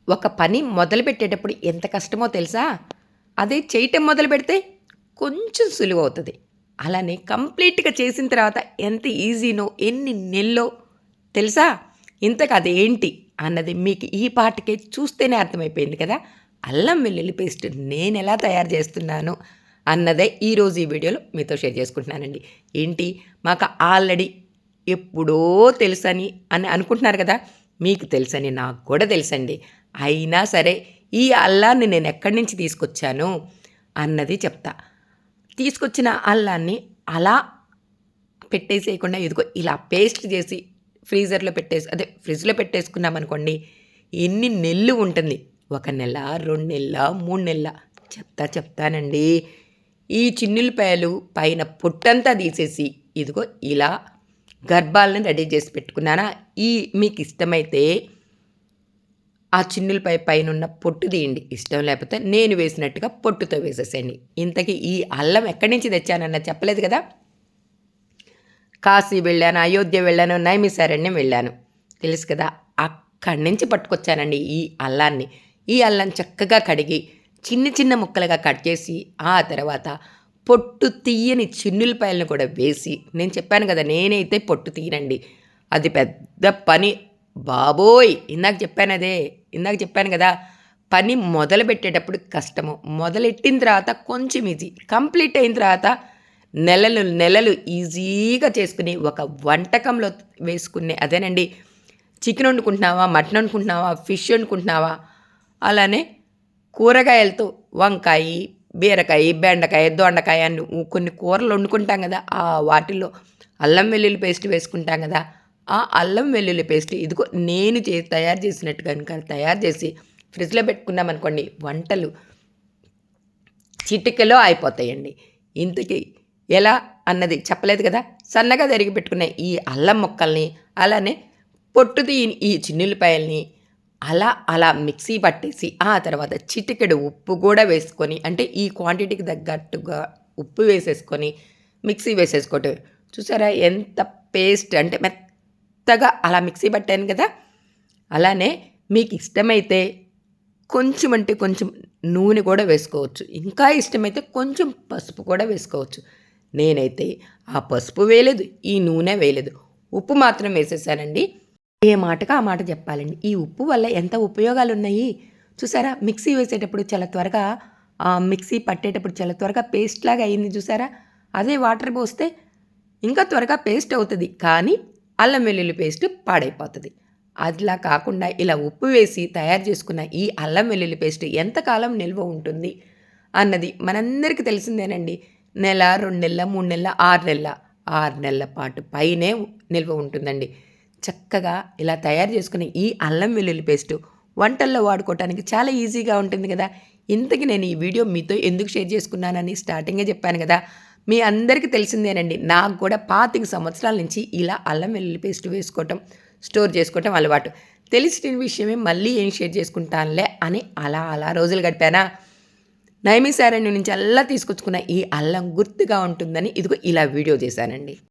ఒక పని మొదలుపెట్టేటప్పుడు ఎంత కష్టమో తెలుసా? అదే చేయటం మొదలుపెడితే కొంచెం సులువవుతది. అలానే కంప్లీట్‌గా చేసిన తర్వాత ఎంత ఈజీనో, ఎన్ని నెల్లో తెలుసా? ఇంతకు అదేంటి అన్నది మీకు ఈ పాటకే చూస్తేనే అర్థమైపోయింది కదా! అల్లం వెల్లుల్లి పేస్ట్ నేనెలా తయారు చేస్తున్నాను అన్నదే ఈరోజు ఈ వీడియోలో మీతో షేర్ చేసుకుంటున్నానండి. ఏంటి మాకు ఆల్రెడీ ఎప్పుడో తెలుసని అనుకుంటున్నారు కదా! మీకు తెలుసని నాకు కూడా తెలుసండి. అయినా సరే ఈ అల్లాన్ని నేనెక్కడి నుంచి తీసుకొచ్చాను అన్నది చెప్తా. తీసుకొచ్చిన అల్లాన్ని అలా పెట్టేసేయకుండా ఇదిగో ఇలా పేస్ట్ చేసి ఫ్రీజర్‌లో ఫ్రిడ్జ్‌లో పెట్టేసుకున్నామనుకోండి, ఎన్ని నెలలు ఉంటుంది. 1 నెల, 2 నెలల, 3 నెలల చెప్తానండి. ఈ చిన్నుల్లిపాయలు పైన పొట్టంతా తీసేసి ఇదిగో ఇలా గర్భాలను రెడీ చేసి పెట్టుకున్నానా, మీకిష్టమైతే ఆ చిన్నులపై పైనున్న పొట్టు తీయండి. ఇష్టం లేకపోతే నేను వేసినట్టుగా పొట్టుతో వేసేసేయండి. ఇంతకీ ఈ అల్లం ఎక్కడి నుంచి తెచ్చానన్నది చెప్పలేదు కదా! కాశీ వెళ్ళాను, అయోధ్య వెళ్ళాను, నైమిసారణ్యం వెళ్ళాను. తెలుసు కదా! అక్కడి నుంచి పట్టుకొచ్చానండి ఈ అల్లాన్ని. ఈ అల్లం చక్కగా కడిగి చిన్న చిన్న ముక్కలుగా కట్ చేసి ఆ తర్వాత పొట్టు తీయని చిన్నులపాయలను కూడా వేసి నేను చెప్పాను కదా! నేనైతే పొట్టు తీయనండి. అది పెద్ద పని. బాబోయ్! ఇందాక చెప్పాను కదా! పని మొదలుపెట్టేటప్పుడు కష్టము. మొదలెట్టిన తర్వాత కొంచెం ఈజీ. కంప్లీట్ అయిన తర్వాత నెలలు నెలలు ఈజీగా చేసుకుని ఒక వంటకంలో వేసుకునే అదేనండి. చికెన్ వండుకుంటున్నావా, మటన్ వండుకుంటున్నావా, ఫిష్ వండుకుంటున్నావా, అలానే కూరగాయలతో వంకాయి, బీరకాయ, బెండకాయ, దొండకాయ అని కొన్ని కూరలు వండుకుంటాం కదా! వాటిల్లో అల్లం వెల్లుల్లి పేస్ట్ వేసుకుంటాం కదా! ఆ అల్లం వెల్లుల్లి పేస్ట్ ఇదిగో నేను తయారు చేసినట్టు కనుక తయారు చేసి ఫ్రిడ్జ్‌లో పెట్టుకున్నామనుకోండి, వంటలు చిటికెలో అయిపోతాయండి. ఇంతకీ ఎలా అన్నది చెప్పలేదు కదా! సన్నగా తరిగి పెట్టుకున్న ఈ అల్లం ముక్కల్ని, అలానే పొట్టు తీయని ఈ చిన్నుల్లిపాయల్ని అలా మిక్సీ పట్టేసి, ఆ తర్వాత చిటికెడు ఉప్పు కూడా వేసుకొని, అంటే ఈ క్వాంటిటీకి తగ్గట్టుగా ఉప్పు వేసేసుకొని మిక్సీ వేసేసుకోవటమే. చూసారా ఎంత పేస్ట్ అంటే మెత్తగా అలా మిక్సీ పట్టాను కదా! అలానే మీకు ఇష్టమైతే కొంచెం అంటే కొంచెం నూనె కూడా వేసుకోవచ్చు. ఇంకా ఇష్టమైతే కొంచెం పసుపు కూడా వేసుకోవచ్చు. నేనైతే ఆ పసుపు వేయలేదు, ఈ నూనె వేయలేదు. ఉప్పు మాత్రం వేసేసానండి. ఏ మాటకి ఆ మాట చెప్పాలండి. ఈ ఉప్పు వల్ల ఎంత ఉపయోగాలున్నాయి. చూసారా మిక్సీ వేసేటప్పుడు చాలా త్వరగా మిక్సీ పట్టేటప్పుడు చాలా త్వరగా పేస్ట్ లాగా అయింది చూసారా? అదే వాటర్ పోస్తే ఇంకా త్వరగా పేస్ట్ అవుతది. కానీ అల్లం వెల్లుల్లి పేస్ట్ పాడైపోతది. అట్లా కాకుండా ఇలా ఉప్పు వేసి తయారు చేసుకున్న ఈ అల్లం వెల్లుల్లి పేస్ట్ ఎంతకాలం నిల్వ ఉంటుంది అన్నది మనందరికీ తెలిసిందేనండి. నెల, 2 నెలల, 3 నెలల, 6 నెలల, 6 నెలల పాటు పైనే నిల్వ ఉంటుందండి. చక్కగా ఇలా తయారు చేసుకునే ఈ అల్లం వెల్లుల్లి పేస్టు వంటల్లో వాడుకోవటానికి చాలా ఈజీగా ఉంటుంది కదా! ఇంతకీ నేను ఈ వీడియో మీతో ఎందుకు షేర్ చేసుకున్నానని స్టార్టింగే చెప్పాను కదా! మీ అందరికీ తెలిసిందేనండి. నాకు కూడా 25 సంవత్సరాల నుంచి ఇలా అల్లం వెల్లుల్లి పేస్ట్ వేసుకోవటం, స్టోర్ చేసుకోవటం అలవాటు. తెలిసిన విషయమే మళ్ళీ ఏం షేర్ చేసుకుంటానులే అని అలా రోజులు గడిపానా, నైమిసారణ్యం నుంచి తీసుకొచ్చుకున్న ఈ అల్లం గుర్తుగా ఉంటుందని ఇదిగో ఇలా వీడియో చేశానండి.